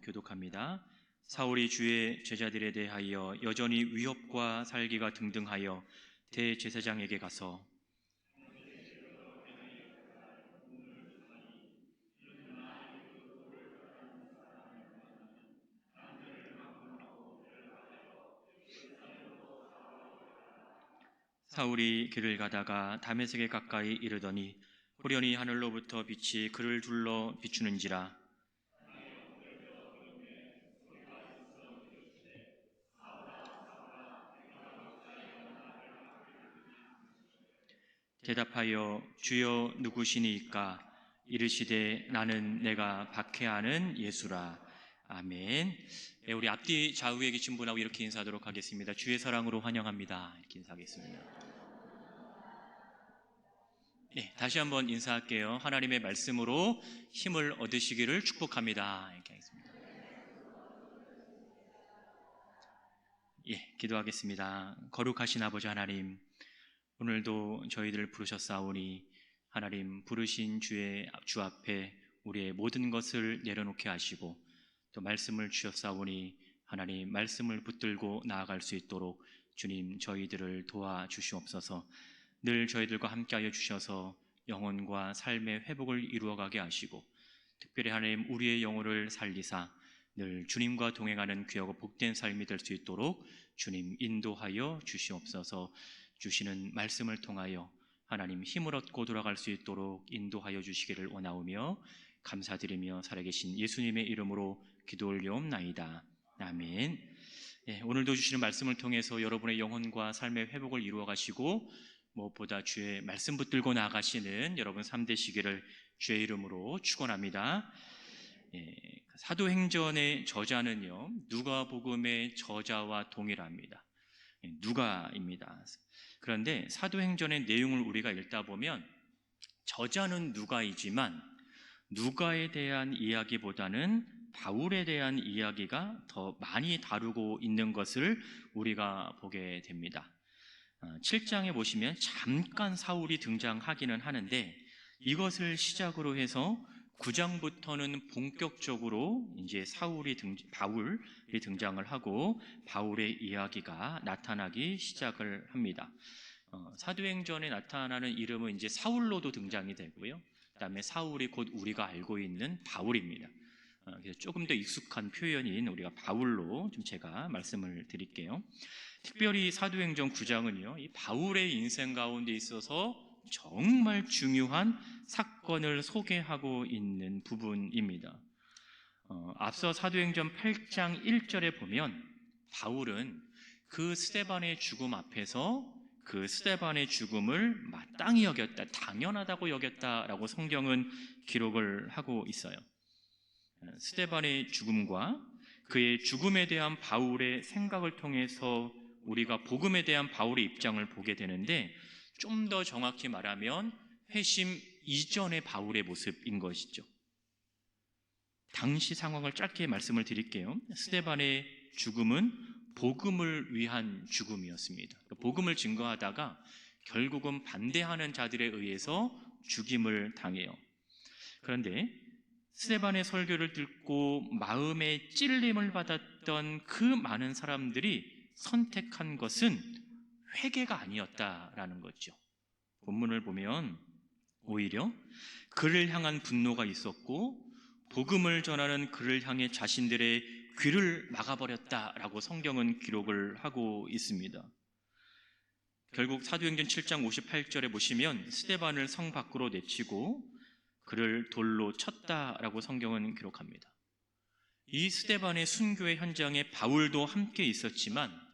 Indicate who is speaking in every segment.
Speaker 1: 교독합니다. 사울이 주의 제자들에 대하여 여전히 위협과 살기가 등등하여 대제사장에게 가서 사울이 길을 가다가 다메섹에 가까이 이르더니 호련히 하늘로부터 빛이 그를 둘러 비추는지라. 대답하여 주여 누구시니까? 이르시되 나는 내가 박해하는 예수라. 아멘. 우리 앞뒤 좌우에 계신 분하고 이렇게 인사하도록 하겠습니다. 주의 사랑으로 환영합니다. 이렇게 인사하겠습니다. 다시 한번 인사할게요. 하나님의 말씀으로 힘을 얻으시기를 축복합니다. 이렇게 하겠습니다. 기도하겠습니다. 거룩하신 아버지 하나님, 오늘도 저희들을 부르셨사오니 하나님 부르신 주 앞에 우리의 모든 것을 내려놓게 하시고 또 말씀을 주셨사오니 하나님 말씀을 붙들고 나아갈 수 있도록 주님 저희들을 도와주시옵소서. 늘 저희들과 함께하여 주셔서 영혼과 삶의 회복을 이루어가게 하시고 특별히 하나님 우리의 영혼을 살리사 늘 주님과 동행하는 귀하고 복된 삶이 될 수 있도록 주님 인도하여 주시옵소서. 주시는 말씀을 통하여 하나님 힘을 얻고 돌아갈 수 있도록 인도하여 주시기를 원하오며 감사드리며 살아계신 예수님의 이름으로 기도 올려옵나이다. 아멘. 오늘도 주시는 말씀을 통해서 여러분의 영혼과 삶의 회복을 이루어 가시고 무엇보다 주의 말씀 붙들고 나아가시는 여러분 삶 되시기를 주의 이름으로 축원합니다. 사도행전의 저자는요 누가복음의 저자와 동일합니다. 누가입니다. 그런데 사도행전의 내용을 우리가 읽다 보면 저자는 누가이지만 누가에 대한 이야기보다는 바울에 대한 이야기가 더 많이 다루고 있는 것을 우리가 보게 됩니다. 7장에 보시면 잠깐 사울이 등장하기는 하는데 이것을 시작으로 해서 9장부터는 본격적으로 이제 바울이 등장을 하고 바울의 이야기가 나타나기 시작을 합니다. 사도행전에 나타나는 이름은 이제 사울로도 등장이 되고요. 그다음에 사울이 곧 우리가 알고 있는 바울입니다. 그래서 조금 더 익숙한 표현인 우리가 바울로 좀 제가 말씀을 드릴게요. 특별히 사도행전 9장은요, 이 바울의 인생 가운데 있어서 정말 중요한 사건을 소개하고 있는 부분입니다. 앞서 사도행전 8장 1절에 보면 바울은 그 스데반의 죽음 앞에서 그 스데반의 죽음을 마땅히 여겼다, 당연하다고 여겼다라고 성경은 기록을 하고 있어요. 스데반의 죽음과 그의 죽음에 대한 바울의 생각을 통해서 우리가 복음에 대한 바울의 입장을 보게 되는데 좀 더 정확히 말하면 회심 이전의 바울의 모습인 것이죠. 당시 상황을 짧게 말씀을 드릴게요. 스데반의 죽음은 복음을 위한 죽음이었습니다. 복음을 증거하다가 결국은 반대하는 자들에 의해서 죽임을 당해요. 그런데 스데반의 설교를 듣고 마음에 찔림을 받았던 그 많은 사람들이 선택한 것은 회개가 아니었다라는 거죠. 본문을 보면 오히려 그를 향한 분노가 있었고 복음을 전하는 그를 향해 자신들의 귀를 막아버렸다라고 성경은 기록을 하고 있습니다. 결국 사도행전 7장 58절에 보시면 스데반을 성 밖으로 내치고 그를 돌로 쳤다라고 성경은 기록합니다. 이 스데반의 순교의 현장에 바울도 함께 있었지만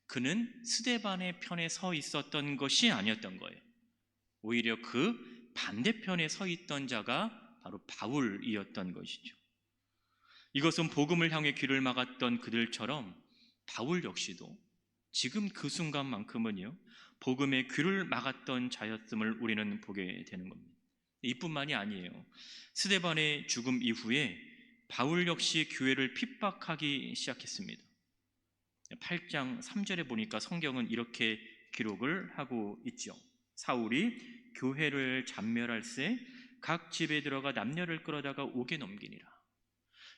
Speaker 1: 그는 스데반의 편에 서 있었던 것이 아니었던 거예요. 오히려 그 반대편에 서 있던 자가 바로 바울이었던 것이죠. 이것은 복음을 향해 귀를 막았던 그들처럼 바울 역시도 지금 그 순간만큼은요 복음의 귀를 막았던 자였음을 우리는 보게 되는 겁니다. 이뿐만이 아니에요. 스데반의 죽음 이후에 바울 역시 교회를 핍박하기 시작했습니다. 8장 3절에 보니까 성경은 이렇게 기록을 하고 있죠. 사울이 교회를 잔멸할새 각 집에 들어가 남녀를 끌어다가 옥에 넘기니라.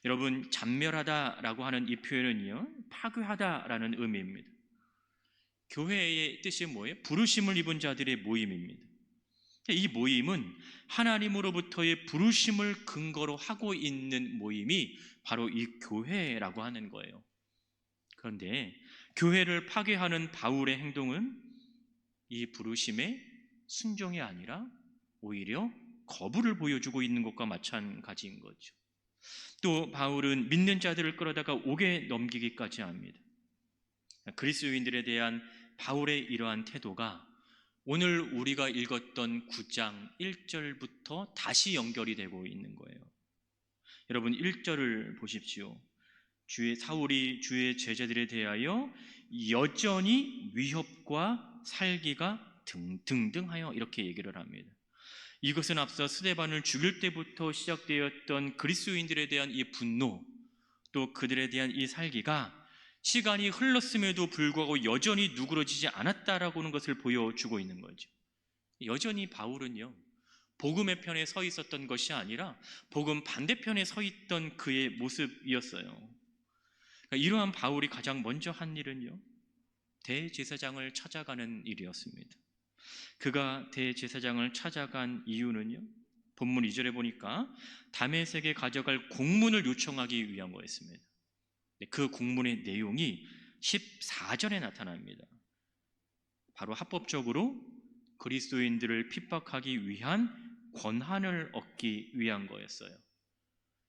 Speaker 1: 여러분, 잔멸하다라고 하는 이 표현은요, 파괴하다라는 의미입니다. 교회의 뜻이 뭐예요? 부르심을 입은 자들의 모임입니다. 이 모임은 하나님으로부터의 부르심을 근거로 하고 있는 모임이 바로 이 교회라고 하는 거예요. 그런데 교회를 파괴하는 바울의 행동은 이 부르심의 순종이 아니라 오히려 거부를 보여주고 있는 것과 마찬가지인 거죠. 또 바울은 믿는 자들을 끌어다가 옥에 넘기기까지 합니다. 그리스도인들에 대한 바울의 이러한 태도가 오늘 우리가 읽었던 9장 1절부터 다시 연결이 되고 있는 거예요. 여러분, 1절을 보십시오. 사울이 주의 제자들에 대하여 여전히 위협과 살기가 등등하여 이렇게 얘기를 합니다. 이것은 앞서 스데반을 죽일 때부터 시작되었던 그리스도인들에 대한 이 분노, 또 그들에 대한 이 살기가 시간이 흘렀음에도 불구하고 여전히 누그러지지 않았다라고 하는 것을 보여주고 있는 거죠. 여전히 바울은요, 복음의 편에 서 있었던 것이 아니라 복음 반대편에 서 있던 그의 모습이었어요. 그러니까 이러한 바울이 가장 먼저 한 일은요, 대제사장을 찾아가는 일이었습니다. 그가 대제사장을 찾아간 이유는요, 본문 2절에 보니까 다메섹에 가져갈 공문을 요청하기 위한 거였습니다. 그 공문의 내용이 14절에 나타납니다. 바로 합법적으로 그리스도인들을 핍박하기 위한 권한을 얻기 위한 거였어요.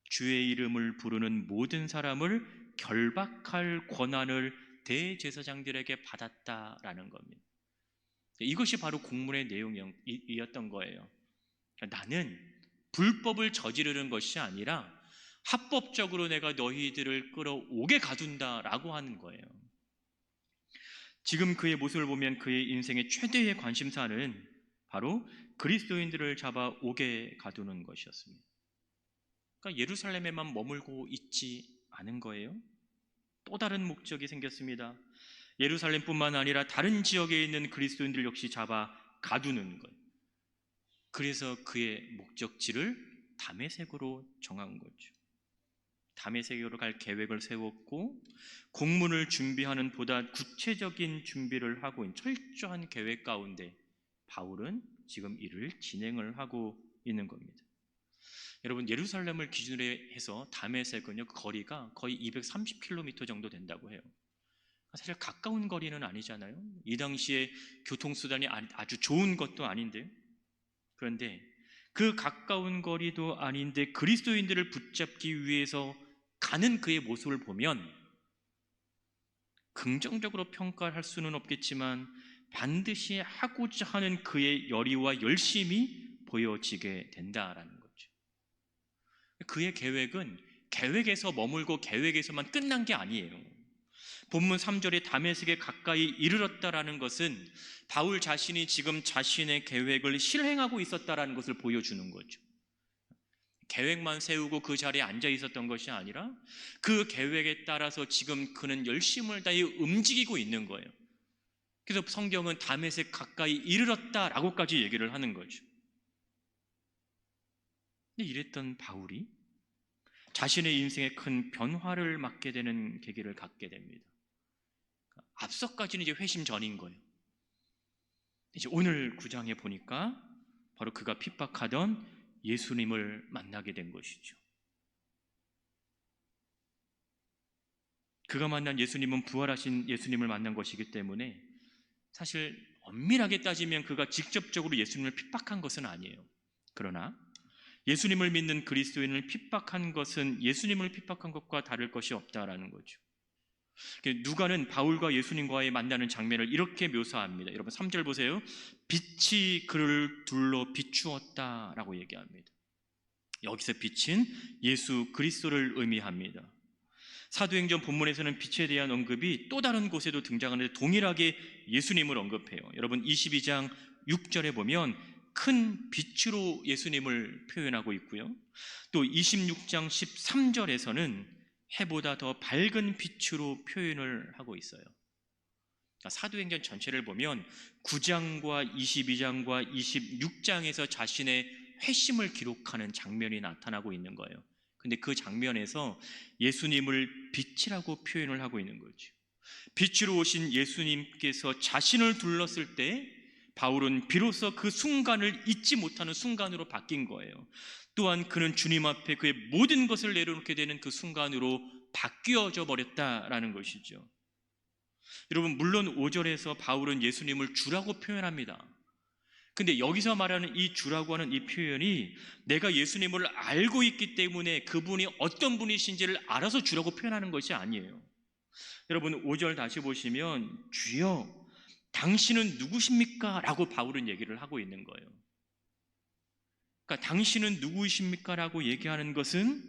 Speaker 1: 주의 이름을 부르는 모든 사람을 결박할 권한을 대제사장들에게 받았다라는 겁니다. 이것이 바로 공문의 내용이었던 거예요. 나는 불법을 저지르는 것이 아니라 합법적으로 내가 너희들을 끌어오게 가둔다라고 하는 거예요. 지금 그의 모습을 보면 그의 인생의 최대의 관심사는 바로 그리스도인들을 잡아 오게 가두는 것이었습니다. 그러니까 예루살렘에만 머물고 있지 않은 거예요. 또 다른 목적이 생겼습니다. 예루살렘뿐만 아니라 다른 지역에 있는 그리스도인들 역시 잡아 가두는 거예요. 그래서 그의 목적지를 다메섹으로 정한 거죠. 다메섹으로 갈 계획을 세웠고 공문을 준비하는 보다 구체적인 준비를 하고 있는 철저한 계획 가운데 바울은 지금 이를 진행을 하고 있는 겁니다. 여러분, 예루살렘을 기준으로 해서 다메섹은요, 거리가 거의 230km 정도 된다고 해요. 사실 가까운 거리는 아니잖아요. 이 당시에 교통수단이 아주 좋은 것도 아닌데요. 그런데 그 가까운 거리도 아닌데 그리스도인들을 붙잡기 위해서 가는 그의 모습을 보면 긍정적으로 평가할 수는 없겠지만 반드시 하고자 하는 그의 열의와 열심이 보여지게 된다라는 거죠. 그의 계획은 계획에서 머물고 계획에서만 끝난 게 아니에요. 본문 3절에 다메섹에 가까이 이르렀다라는 것은 바울 자신이 지금 자신의 계획을 실행하고 있었다라는 것을 보여주는 거죠. 계획만 세우고 그 자리에 앉아 있었던 것이 아니라 그 계획에 따라서 지금 그는 열심을 다해 움직이고 있는 거예요. 그래서 성경은 다메섹 가까이 이르렀다라고까지 얘기를 하는 거죠. 근데 이랬던 바울이 자신의 인생에 큰 변화를 맞게 되는 계기를 갖게 됩니다. 앞서까지는 이제 회심 전인 거예요. 이제 오늘 9장에 보니까 바로 그가 핍박하던 예수님을 만나게 된 것이죠. 그가 만난 예수님은 부활하신 예수님을 만난 것이기 때문에 사실 엄밀하게 따지면 그가 직접적으로 예수님을 핍박한 것은 아니에요. 그러나 예수님을 믿는 그리스도인을 핍박한 것은 예수님을 핍박한 것과 다를 것이 없다라는 거죠. 누가는 바울과 예수님과의 만나는 장면을 이렇게 묘사합니다. 여러분 3절 보세요. 빛이 그를 둘러 비추었다라고 얘기합니다. 여기서 빛은 예수 그리스도를 의미합니다. 사도행전 본문에서는 빛에 대한 언급이 또 다른 곳에도 등장하는데 동일하게 예수님을 언급해요. 여러분 22장 6절에 보면 큰 빛으로 예수님을 표현하고 있고요. 또 26장 13절에서는 해보다 더 밝은 빛으로 표현을 하고 있어요. 그러니까 사도행전 전체를 보면 9장과 22장과 26장에서 자신의 회심을 기록하는 장면이 나타나고 있는 거예요. 근데 그 장면에서 예수님을 빛이라고 표현을 하고 있는 거죠. 빛으로 오신 예수님께서 자신을 둘렀을 때 바울은 비로소 그 순간을 잊지 못하는 순간으로 바뀐 거예요. 또한 그는 주님 앞에 그의 모든 것을 내려놓게 되는 그 순간으로 바뀌어져 버렸다라는 것이죠. 여러분, 물론 5절에서 바울은 예수님을 주라고 표현합니다. 근데 여기서 말하는 이 주라고 하는 이 표현이 내가 예수님을 알고 있기 때문에 그분이 어떤 분이신지를 알아서 주라고 표현하는 것이 아니에요. 여러분, 5절 다시 보시면 주여 당신은 누구십니까? 라고 바울은 얘기를 하고 있는 거예요. 그러니까 당신은 누구이십니까? 라고 얘기하는 것은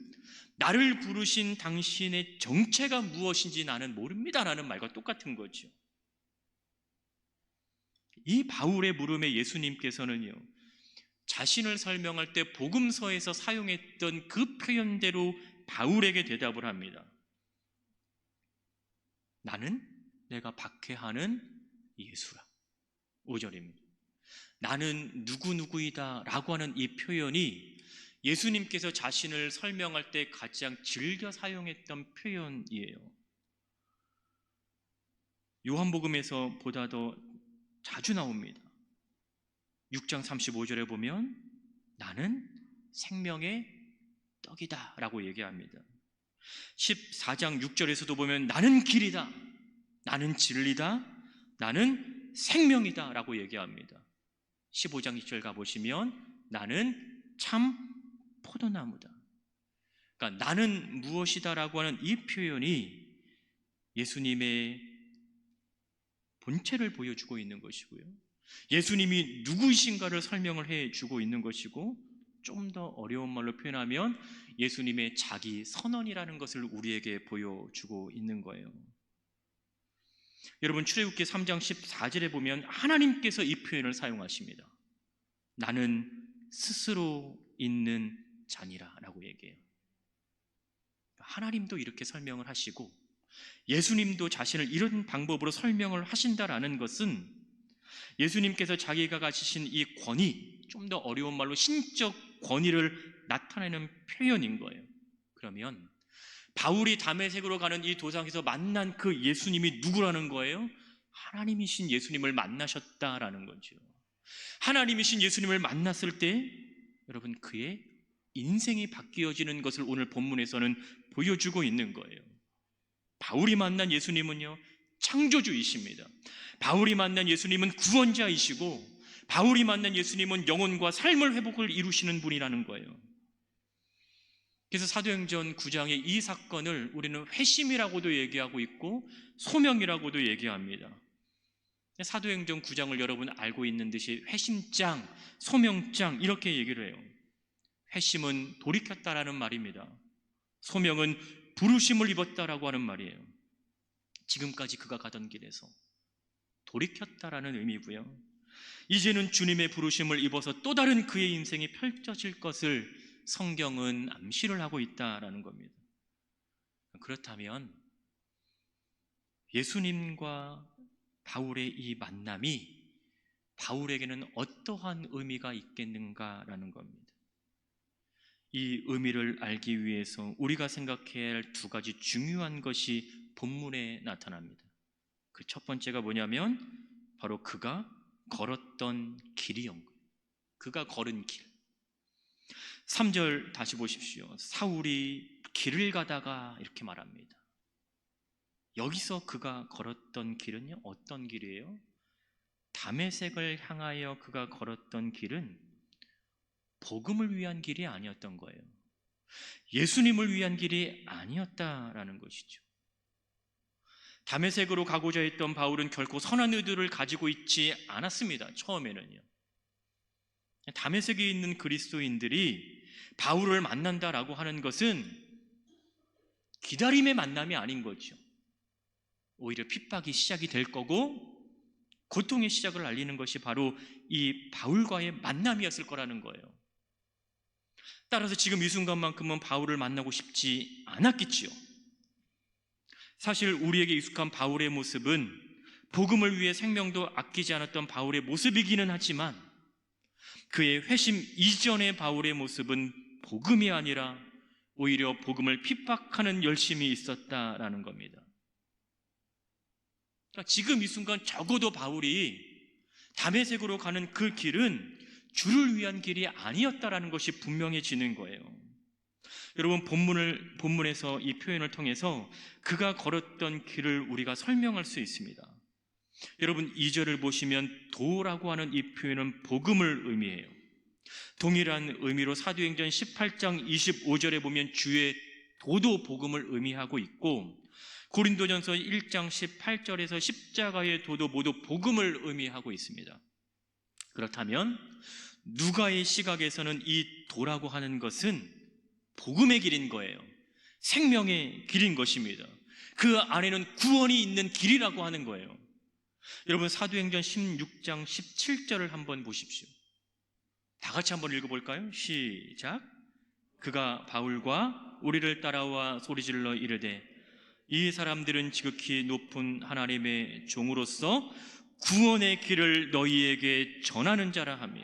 Speaker 1: 나를 부르신 당신의 정체가 무엇인지 나는 모릅니다 라는 말과 똑같은 거죠. 이 바울의 물음에 예수님께서는요, 자신을 설명할 때 복음서에서 사용했던 그 표현대로 바울에게 대답을 합니다. 나는 내가 박해하는 예수라. 5절입니다. 나는 누구누구이다 라고 하는 이 표현이 예수님께서 자신을 설명할 때 가장 즐겨 사용했던 표현이에요. 요한복음에서 보다 더 자주 나옵니다. 6장 35절에 보면 나는 생명의 떡이다 라고 얘기합니다. 14장 6절에서도 보면 나는 길이다, 나는 진리다, 나는 생명이다 라고 얘기합니다. 15장 2절 가보시면 나는 참 포도나무다. 그러니까 나는 무엇이다 라고 하는 이 표현이 예수님의 본체를 보여주고 있는 것이고요, 예수님이 누구이신가를 설명을 해주고 있는 것이고, 좀 더 어려운 말로 표현하면 예수님의 자기 선언이라는 것을 우리에게 보여주고 있는 거예요. 여러분, 출애굽기 3장 14절에 보면 하나님께서 이 표현을 사용하십니다. 나는 스스로 있는 자니라 라고 얘기해요. 하나님도 이렇게 설명을 하시고 예수님도 자신을 이런 방법으로 설명을 하신다라는 것은 예수님께서 자기가 가지신 이 권위, 좀 더 어려운 말로 신적 권위를 나타내는 표현인 거예요. 그러면 바울이 다메섹으로 가는 이 도상에서 만난 그 예수님이 누구라는 거예요? 하나님이신 예수님을 만나셨다라는 거죠. 하나님이신 예수님을 만났을 때 여러분, 그의 인생이 바뀌어지는 것을 오늘 본문에서는 보여주고 있는 거예요. 바울이 만난 예수님은요, 창조주이십니다. 바울이 만난 예수님은 구원자이시고 바울이 만난 예수님은 영혼과 삶을 회복을 이루시는 분이라는 거예요. 그래서 사도행전 9장의 이 사건을 우리는 회심이라고도 얘기하고 있고 소명이라고도 얘기합니다. 사도행전 9장을 여러분 알고 있는 듯이 회심장, 소명장 이렇게 얘기를 해요. 회심은 돌이켰다라는 말입니다. 소명은 부르심을 입었다라고 하는 말이에요. 지금까지 그가 가던 길에서 돌이켰다라는 의미고요, 이제는 주님의 부르심을 입어서 또 다른 그의 인생이 펼쳐질 것을 성경은 암시를 하고 있다라는 겁니다. 그렇다면 예수님과 바울의 이 만남이 바울에게는 어떠한 의미가 있겠는가라는 겁니다. 이 의미를 알기 위해서 우리가 생각해야 할 두 가지 중요한 것이 본문에 나타납니다. 그 첫 번째가 뭐냐면 바로 그가 걸었던 길이요. 그가 걸은 길. 3절 다시 보십시오. 사울이 길을 가다가 이렇게 말합니다. 여기서 그가 걸었던 길은요, 어떤 길이에요? 다메섹을 향하여 그가 걸었던 길은 복음을 위한 길이 아니었던 거예요. 예수님을 위한 길이 아니었다라는 것이죠. 다메섹으로 가고자 했던 바울은 결코 선한 의도를 가지고 있지 않았습니다. 처음에는요. 다메섹에 있는 그리스도인들이 바울을 만난다라고 하는 것은 기다림의 만남이 아닌 거죠. 오히려 핍박이 시작이 될 거고 고통의 시작을 알리는 것이 바로 이 바울과의 만남이었을 거라는 거예요. 따라서 지금 이 순간만큼은 바울을 만나고 싶지 않았겠지요. 사실 우리에게 익숙한 바울의 모습은 복음을 위해 생명도 아끼지 않았던 바울의 모습이기는 하지만 그의 회심 이전의 바울의 모습은 복음이 아니라 오히려 복음을 핍박하는 열심이 있었다라는 겁니다. 그러니까 지금 이 순간 적어도 바울이 다메섹으로 가는 그 길은 주를 위한 길이 아니었다라는 것이 분명해지는 거예요. 여러분, 본문에서 이 표현을 통해서 그가 걸었던 길을 우리가 설명할 수 있습니다. 여러분, 2절을 보시면 도라고 하는 이 표현은 복음을 의미해요. 동일한 의미로 사도행전 18장 25절에 보면 주의 도도 복음을 의미하고 있고, 고린도전서 1장 18절에서 십자가의 도도 모두 복음을 의미하고 있습니다. 그렇다면 누가의 시각에서는 이 도라고 하는 것은 복음의 길인 거예요. 생명의 길인 것입니다. 그 안에는 구원이 있는 길이라고 하는 거예요. 여러분, 사도행전 16장 17절을 한번 보십시오. 다 같이 한번 읽어볼까요? 시작. 그가 바울과 우리를 따라와 소리질러 이르되 이 사람들은 지극히 높은 하나님의 종으로서 구원의 길을 너희에게 전하는 자라 하며,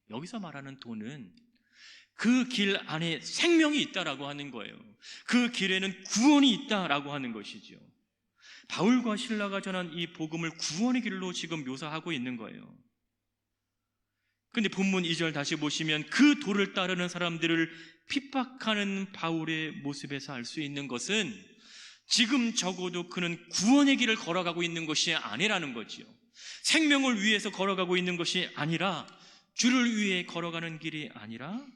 Speaker 1: 여기서 말하는 도는 그 길 안에 생명이 있다라고 하는 거예요. 그 길에는 구원이 있다라고 하는 것이죠. 바울과 실라가 전한 이 복음을 구원의 길로 지금 묘사하고 있는 거예요. 근데 본문 2절 다시 보시면 그 도를 따르는 사람들을 핍박하는 바울의 모습에서 알 수 있는 것은 지금 적어도 그는 구원의 길을 걸어가고 있는 것이 아니라는 거지요. 생명을 위해서 걸어가고 있는 것이 아니라, 주를 위해 걸어가는 길이 아니라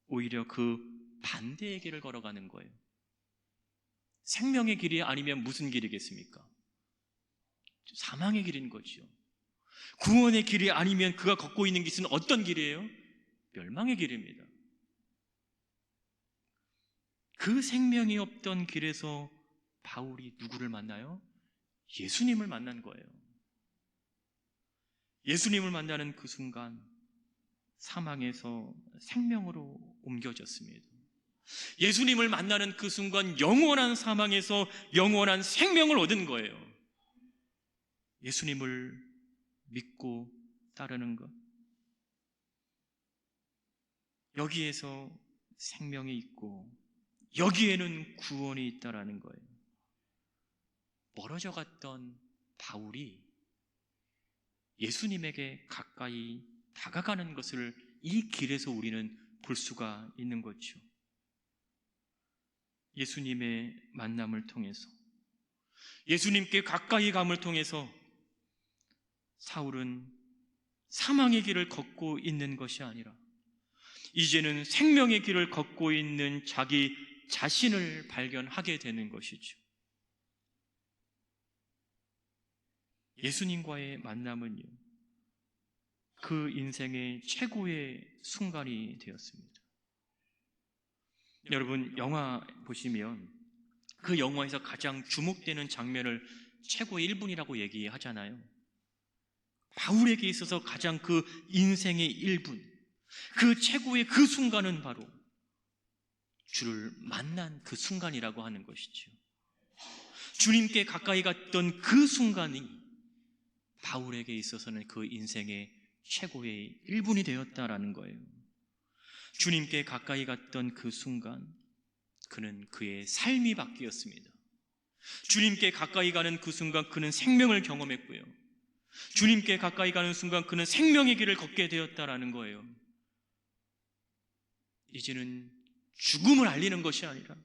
Speaker 1: 오히려 그 반대의 길을 걸어가는 거예요. 생명의 길이 아니면 무슨 길이겠습니까? 사망의 길인 거지요. 구원의 길이 아니면 그가 걷고 있는 길은 어떤 길이에요? 멸망의 길입니다. 그 생명이 없던 길에서 바울이 누구를 만나요? 예수님을 만난 거예요. 예수님을 만나는 그 순간 사망에서 생명으로 옮겨졌습니다. 예수님을 만나는 그 순간 영원한 사망에서 영원한 생명을 얻은 거예요. 예수님을 믿고 따르는 것, 여기에서 생명이 있고 여기에는 구원이 있다라는 거예요. 멀어져 갔던 바울이 예수님에게 가까이 다가가는 것을 이 길에서 우리는 볼 수가 있는 거죠. 예수님의 만남을 통해서, 예수님께 가까이 감을 통해서 사울은 사망의 길을 걷고 있는 것이 아니라 이제는 생명의 길을 걷고 있는 자기 자신을 발견하게 되는 것이죠. 예수님과의 만남은요, 그 인생의 최고의 순간이 되었습니다. 여러분, 영화 보시면 그 영화에서 가장 주목되는 장면을 최고의 1분이라고 얘기하잖아요. 바울에게 있어서 가장 그 인생의 1분, 그 최고의 그 순간은 바로 주를 만난 그 순간이라고 하는 것이죠. 주님께 가까이 갔던 그 순간이 바울에게 있어서는 그 인생의 최고의 1분이 되었다라는 거예요. 주님께 가까이 갔던 그 순간 그는 그의 삶이 바뀌었습니다. 주님께 가까이 가는 그 순간 그는 생명을 경험했고요, 주님께 가까이 가는 순간 그는 생명의 길을 걷게 되었다라는 거예요. 이제는 죽음을 알리는 것이 아니라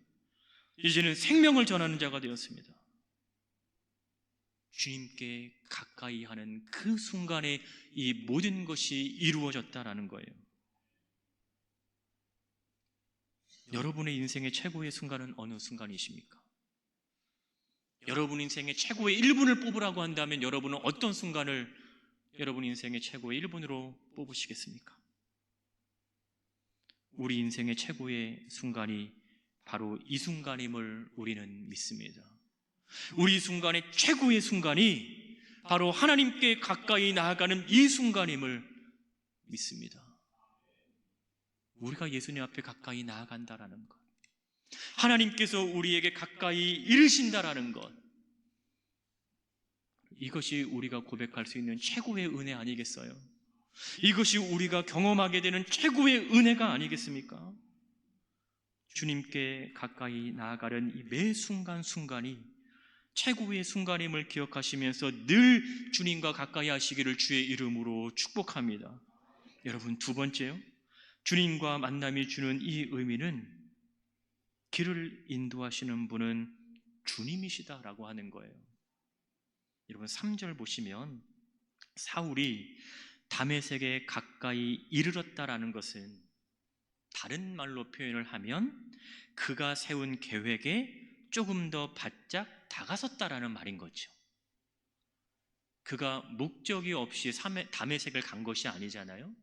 Speaker 1: 이제는 생명을 전하는 자가 되었습니다. 주님께 가까이 하는 그 순간에 이 모든 것이 이루어졌다라는 거예요. 여러분의 인생의 최고의 순간은 어느 순간이십니까? 여러분 인생의 최고의 1분을 뽑으라고 한다면 여러분은 어떤 순간을 여러분 인생의 최고의 1분으로 뽑으시겠습니까? 우리 인생의 최고의 순간이 바로 이 순간임을 우리는 믿습니다. 우리 순간의 최고의 순간이 바로 하나님께 가까이 나아가는 이 순간임을 믿습니다. 우리가 예수님 앞에 가까이 나아간다라는 것, 하나님께서 우리에게 가까이 이르신다라는 것, 이것이 우리가 고백할 수 있는 최고의 은혜 아니겠어요? 이것이 우리가 경험하게 되는 최고의 은혜가 아니겠습니까? 주님께 가까이 나아가는 이 매 순간순간이 최고의 순간임을 기억하시면서 늘 주님과 가까이 하시기를 주의 이름으로 축복합니다. 여러분, 두 번째요, 주님과 만남이 주는 이 의미는 길을 인도하시는 분은 주님이시다라고 하는 거예요. 여러분, 3절 보시면 사울이 다메섹에 가까이 이르렀다라는 것은 다른 말로 표현을 하면 그가 세운 계획에 조금 더 바짝 다가섰다라는 말인 거죠. 그가 목적이 없이 다메섹을 간 것이 아니잖아요.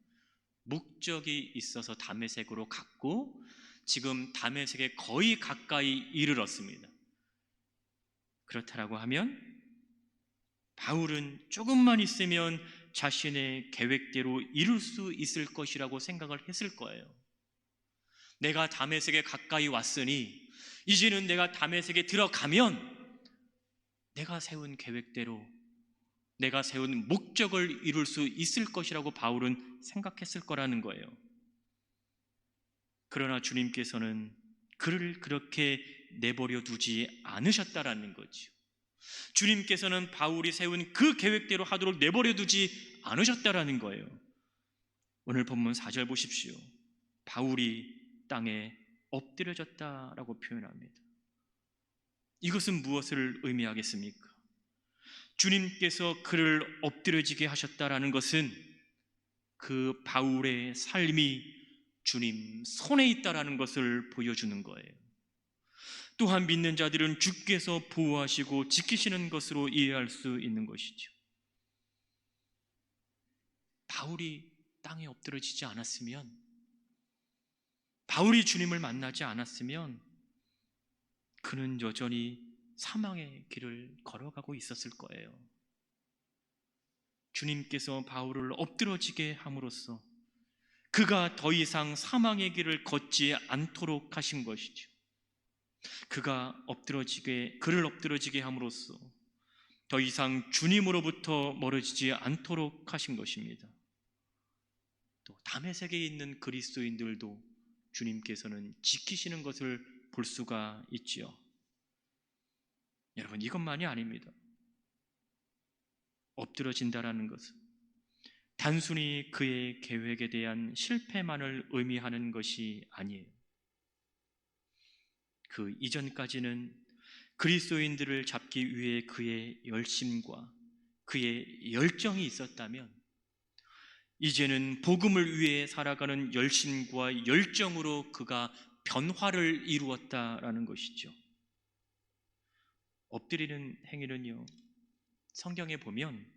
Speaker 1: 목적이 있어서 다메섹으로 갔고 지금 다메섹에 거의 가까이 이르렀습니다. 그렇다라고 하면 바울은 조금만 있으면 자신의 계획대로 이룰 수 있을 것이라고 생각을 했을 거예요. 내가 다메섹에 가까이 왔으니 이제는 내가 다메섹에 들어가면 내가 세운 계획대로 내가 세운 목적을 이룰 수 있을 것이라고 바울은 생각했을 거라는 거예요. 그러나 주님께서는 그를 그렇게 내버려 두지 않으셨다라는 거죠. 주님께서는 바울이 세운 그 계획대로 하도록 내버려 두지 않으셨다라는 거예요. 오늘 본문 4절 보십시오. 바울이 땅에 엎드려졌다라고 표현합니다. 이것은 무엇을 의미하겠습니까? 주님께서 그를 엎드려지게 하셨다라는 것은 그 바울의 삶이 주님 손에 있다라는 것을 보여주는 거예요. 또한 믿는 자들은 주께서 보호하시고 지키시는 것으로 이해할 수 있는 것이죠. 바울이 땅에 엎드려지지 않았으면, 바울이 주님을 만나지 않았으면 그는 여전히 사망의 길을 걸어가고 있었을 거예요. 주님께서 바울을 엎드러지게 함으로써 그가 더 이상 사망의 길을 걷지 않도록 하신 것이죠. 그를 엎드러지게 함으로써 더 이상 주님으로부터 멀어지지 않도록 하신 것입니다. 또 다메섹에 있는 그리스도인들도 주님께서는 지키시는 것을 볼 수가 있지요. 여러분, 이것만이 아닙니다. 엎드러진다라는 것은 단순히 그의 계획에 대한 실패만을 의미하는 것이 아니에요. 그 이전까지는 그리스도인들을 잡기 위해 그의 열심과 그의 열정이 있었다면 이제는 복음을 위해 살아가는 열심과 열정으로 그가 변화를 이루었다라는 것이죠. 엎드리는 행위는요, 성경에 보면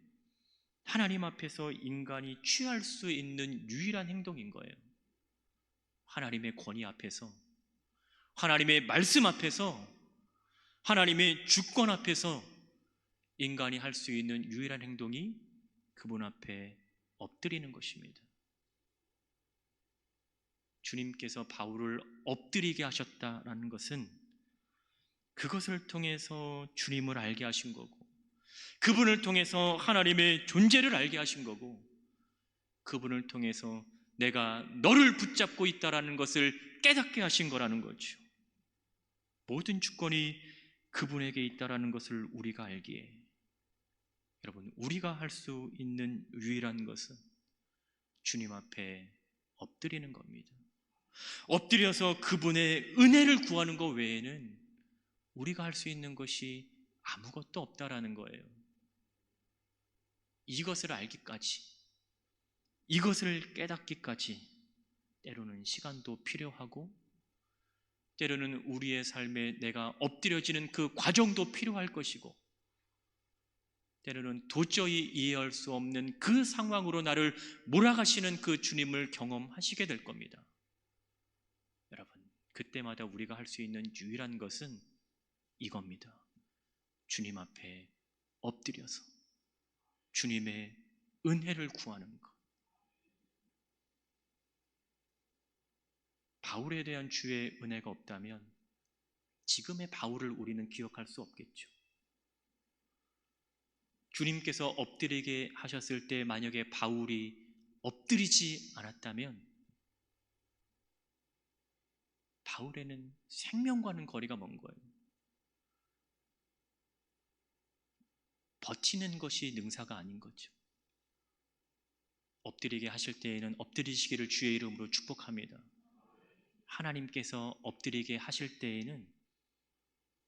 Speaker 1: 하나님 앞에서 인간이 취할 수 있는 유일한 행동인 거예요. 하나님의 권위 앞에서, 하나님의 말씀 앞에서, 하나님의 주권 앞에서 인간이 할 수 있는 유일한 행동이 그분 앞에 엎드리는 것입니다. 주님께서 바울을 엎드리게 하셨다라는 것은 그것을 통해서 주님을 알게 하신 거고, 그분을 통해서 하나님의 존재를 알게 하신 거고, 그분을 통해서 내가 너를 붙잡고 있다라는 것을 깨닫게 하신 거라는 거죠. 모든 주권이 그분에게 있다라는 것을 우리가 알기에, 여러분, 우리가 할 수 있는 유일한 것은 주님 앞에 엎드리는 겁니다. 엎드려서 그분의 은혜를 구하는 것 외에는 우리가 할 수 있는 것이 아무것도 없다라는 거예요. 이것을 알기까지, 이것을 깨닫기까지 때로는 시간도 필요하고, 때로는 우리의 삶에 내가 엎드려지는 그 과정도 필요할 것이고, 때로는 도저히 이해할 수 없는 그 상황으로 나를 몰아가시는 그 주님을 경험하시게 될 겁니다. 여러분, 그때마다 우리가 할 수 있는 유일한 것은 이겁니다. 주님 앞에 엎드려서 주님의 은혜를 구하는 것. 바울에 대한 주의 은혜가 없다면 지금의 바울을 우리는 기억할 수 없겠죠. 주님께서 엎드리게 하셨을 때 만약에 바울이 엎드리지 않았다면 바울에는 생명과는 거리가 먼 거예요. 버티는 것이 능사가 아닌 거죠. 엎드리게 하실 때에는 엎드리시기를 주의 이름으로 축복합니다. 하나님께서 엎드리게 하실 때에는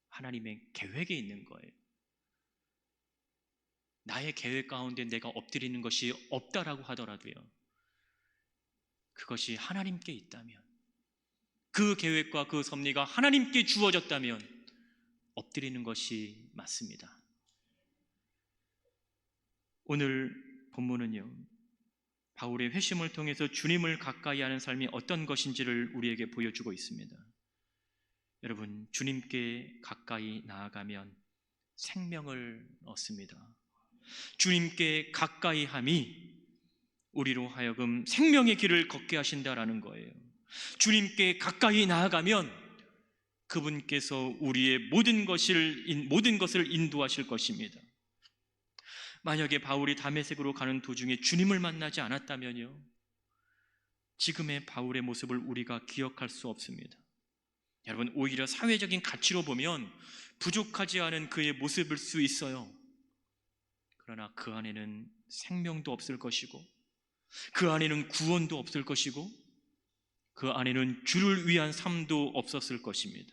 Speaker 1: 하나님의 계획에 있는 거예요. 나의 계획 가운데 내가 엎드리는 것이 없다라고 하더라도요, 그것이 하나님께 있다면, 그 계획과 그 섭리가 하나님께 주어졌다면 엎드리는 것이 맞습니다. 오늘 본문은요, 바울의 회심을 통해서 주님을 가까이 하는 삶이 어떤 것인지를 우리에게 보여주고 있습니다. 여러분, 주님께 가까이 나아가면 생명을 얻습니다. 주님께 가까이 함이 우리로 하여금 생명의 길을 걷게 하신다라는 거예요. 주님께 가까이 나아가면 그분께서 우리의 모든 것을 인도하실 것입니다. 만약에 바울이 다메섹으로 가는 도중에 주님을 만나지 않았다면요, 지금의 바울의 모습을 우리가 기억할 수 없습니다. 여러분, 오히려 사회적인 가치로 보면 부족하지 않은 그의 모습일 수 있어요. 그러나 그 안에는 생명도 없을 것이고, 그 안에는 구원도 없을 것이고, 그 안에는 주를 위한 삶도 없었을 것입니다.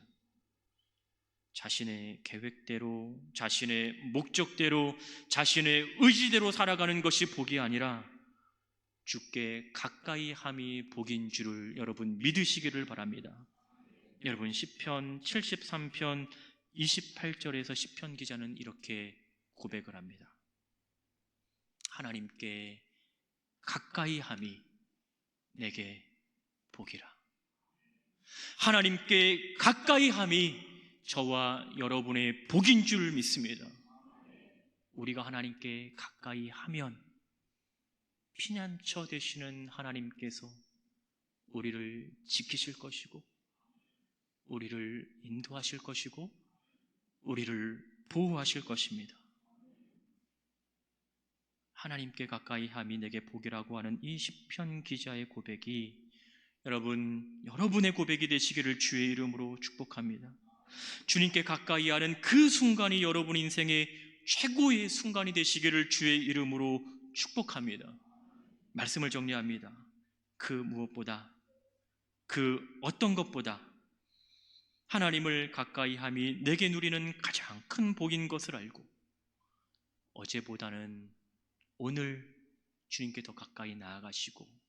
Speaker 1: 자신의 계획대로, 자신의 목적대로, 자신의 의지대로 살아가는 것이 복이 아니라 주께 가까이 함이 복인 줄을 여러분 믿으시기를 바랍니다. 여러분, 시편 73편 28절에서 시편 기자는 이렇게 고백을 합니다. 하나님께 가까이 함이 내게 복이라. 하나님께 가까이 함이 저와 여러분의 복인 줄 믿습니다. 우리가 하나님께 가까이 하면 피난처 되시는 하나님께서 우리를 지키실 것이고, 우리를 인도하실 것이고, 우리를 보호하실 것입니다. 하나님께 가까이 함이 내게 복이라고 하는 이 시편 기자의 고백이 여러분의 고백이 되시기를 주의 이름으로 축복합니다. 주님께 가까이 하는 그 순간이 여러분 인생의 최고의 순간이 되시기를 주의 이름으로 축복합니다. 말씀을 정리합니다. 그 무엇보다, 그 어떤 것보다 하나님을 가까이 함이 내게 누리는 가장 큰 복인 것을 알고, 어제보다는 오늘 주님께 더 가까이 나아가시고,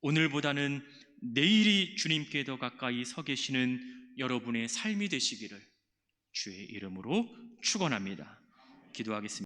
Speaker 1: 오늘보다는 내일이 주님께 더 가까이 서 계시는 여러분의 삶이 되시기를 주의 이름으로 축원합니다. 기도하겠습니다.